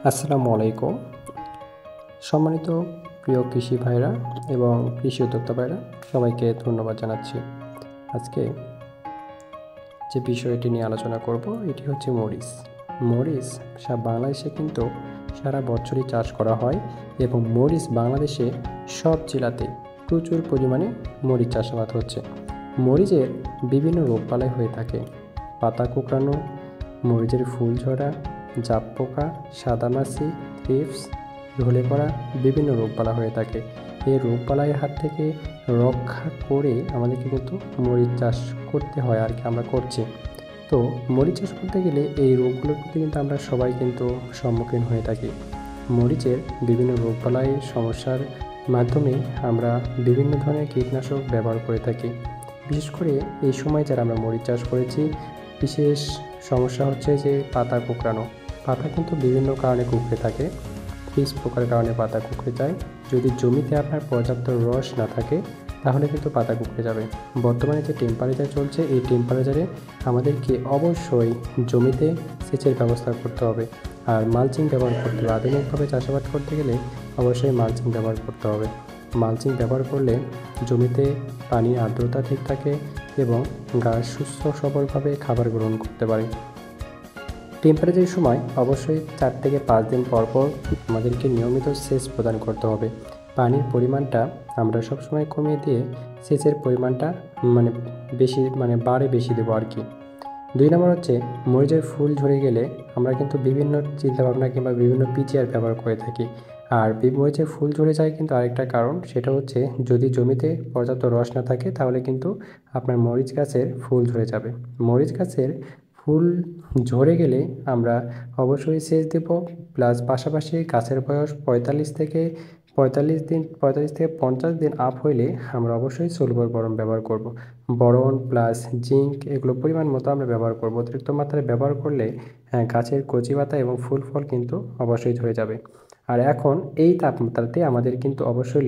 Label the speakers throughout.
Speaker 1: আসসালামু আলাইকুম। সম্মানিত প্রিয় কৃষি ভাইরা এবং কৃষি উদ্যোক্তা ভাইরা, সবাইকে ধন্যবাদ জানাচ্ছি। আজকে যে বিষয়টি নিয়ে আলোচনা করব এটি হচ্ছে মরিচ। মরিচ বাংলাদেশে কিন্তু সারা বছরই চাষ করা হয় এবং মরিচ বাংলাদেশে সব জেলাতে প্রচুর পরিমাণে মরিচ চাষাবাদ হচ্ছে। মরিচের বিভিন্ন রোগবালাই হয়ে থাকে: পাতা কুঁকড়ানো, মরিচের ফুল ঝরা, জাপ পোকা, সাদামাছি, থ্রিপস, ঢলে পড়া বিভিন্ন রোগবালাই হয়ে থাকে। এই রোগবালাইয়ের হাত থেকে রক্ষা করে আমাদেরকে কিন্তু মরিচ চাষ করতে হয়, আর কি আমরা করছি। তো মরিচ চাষ করতে গেলে এই রোগগুলোর প্রতি কিন্তু আমরা সবাই কিন্তু সম্মুখীন হয়ে থাকি। মরিচের বিভিন্ন রোগবালাই সমস্যার মাধ্যমে আমরা বিভিন্ন ধরনের কীটনাশক ব্যবহার করে থাকি। বিশেষ করে এই সময় যারা আমরা মরিচ চাষ করেছি, বিশেষ সমস্যা হচ্ছে যে পাতা কুঁকড়ানো। পাতা কিন্তু বিভিন্ন কারণে কুঁকড়ে থাকে। পিস পোকার কারণে পাতা কুঁকড়ে যায়। যদি জমিতে আপনার পর্যাপ্ত রস না থাকে তাহলে কিন্তু পাতা কুঁকড়ে যাবে। বর্তমানে যে টেম্পারেচার চলছে, এই টেম্পারেচারে আমাদেরকে অবশ্যই জমিতে সেচের ব্যবস্থা করতে হবে আর মালচিং ব্যবহার করতে হবে। আধুনিকভাবে চাষাবাদ করতে গেলে অবশ্যই মালচিং ব্যবহার করতে হবে। মালচিং ব্যবহার করলে জমিতে পানির আর্দ্রতা ঠিক থাকে এবং গাছ সুস্থ সবলভাবে খাবার গ্রহণ করতে পারে। টেম্পারেচারের সময় অবশ্যই 4 থেকে 5 দিন পর পর আমাদেরকে নিয়মিত সেচ প্রদান করতে হবে। পানির পরিমাণটা আমরা সবসময় কমিয়ে দিয়ে সেচের পরিমাণটা বেশি দেবো আর কি। 2 নম্বর হচ্ছে, মরিচের ফুল ঝরে গেলে আমরা কিন্তু বিভিন্ন চিন্তাভাবনা কিংবা বিভিন্ন পিচিআর ব্যবহার করে থাকি। আর মরিচের ফুল ঝরে যায় কিন্তু আরেকটা কারণ, সেটা হচ্ছে যদি জমিতে পর্যাপ্ত রস না থাকে তাহলে কিন্তু আপনার মরিচ গাছের ফুল ঝরে যাবে। মরিচ গাছের ফুল ঝরে গেলে আমরা অবশ্যই সেচ দেব, প্লাস পাশাপাশি গাছের বয়স 45 থেকে 50 দিন আপ হইলে আমরা অবশ্যই সলফর বোরন ব্যবহার করব। বোরন প্লাস জিঙ্ক এগুলো পরিমাণ মতো আমরা ব্যবহার করব। অতিরিক্ত মাত্রায় ব্যবহার করলে গাছের কচি পাতা এবং ফুল ফল কিন্তু অবশ্যই ঝরে যাবে। আর এখন এই তাপমাত্রাতে আমাদের কিন্তু অবশ্যই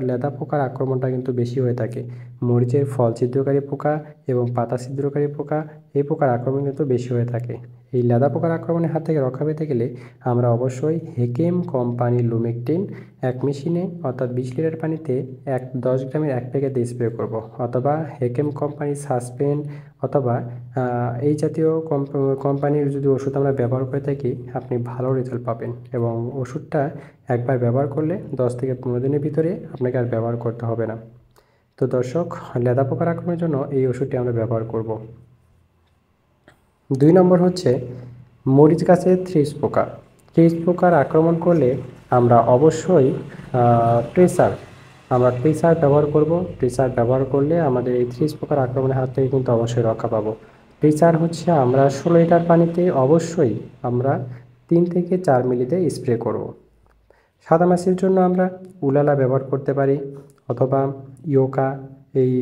Speaker 1: লেদা পোকার আক্রমণটা কিন্তু বেশি হয়ে থাকে। মরিচের ফল ছিদ্রকারী পোকা এবং পাতা ছিদ্রকারী পোকা, এই পোকার আক্রমণ কিন্তু বেশি হয়ে থাকে। এই লেদা পোকার আক্রমণের হাত থেকে রক্ষা পেতে গেলে আমরা অবশ্যই হেকেম কোম্পানির লুমেকটিন 1 মেশিনে অর্থাৎ 20 লিটার পানিতে 10 গ্রামের 1 প্যাকেট দিয়ে স্প্রে করব, অথবা হেকেম কোম্পানির সাসপেন অথবা এই জাতীয় কোম্পানির যদি ওষুধ আমরা ব্যবহার করে থাকি, আপনি ভালো রেজাল্ট পাবেন। এবং ওষুধটা একবার ব্যবহার করলে 10 থেকে 15 দিনের ভিতরে আপনাকে আর ব্যবহার করতে হবে না। তো দর্শক, লেদা পোকার আক্রমণের জন্য এই ওষুধটি আমরা ব্যবহার করব। 2 নম্বর হচ্ছে মরিচ গাছে থ্রিপস পোকা। থ্রিপস পোকার আক্রমণ করলে আমরা অবশ্যই ট্রেসার ব্যবহার করব। ট্রেসার ব্যবহার করলে আমাদের এই থ্রিপস পোকার আক্রমণের হাত থেকে কিন্তু অবশ্যই রক্ষা পাবো। ট্রেসার হচ্ছে আমরা 16 লিটার পানিতে অবশ্যই আমরা 3 থেকে 4 মিলিতে স্প্রে করব। সাদামাছির জন্য আমরা উলালা ব্যবহার করতে পারি অথবা ইয়োকা, এই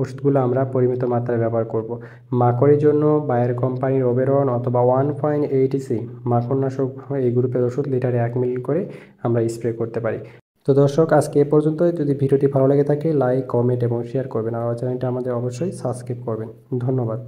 Speaker 1: ওষুধগুলো আমরা পরিমিত মাত্রায় ব্যবহার করব। মাকড়ের জন্য বায়ার কোম্পানির ওবেরন অথবা 1.80 মাকড়নাশক এই গ্রুপের ওষুধ লিটারে 1 মিলি করে আমরা স্প্রে করতে পারি। তো দর্শক, আজকে এ পর্যন্তই। যদি ভিডিওটি ভালো লেগে থাকে লাইক, কমেন্ট এবং শেয়ার করবেন, আর চ্যানেলটা আমাদের অবশ্যই সাবস্ক্রাইব করবেন। ধন্যবাদ।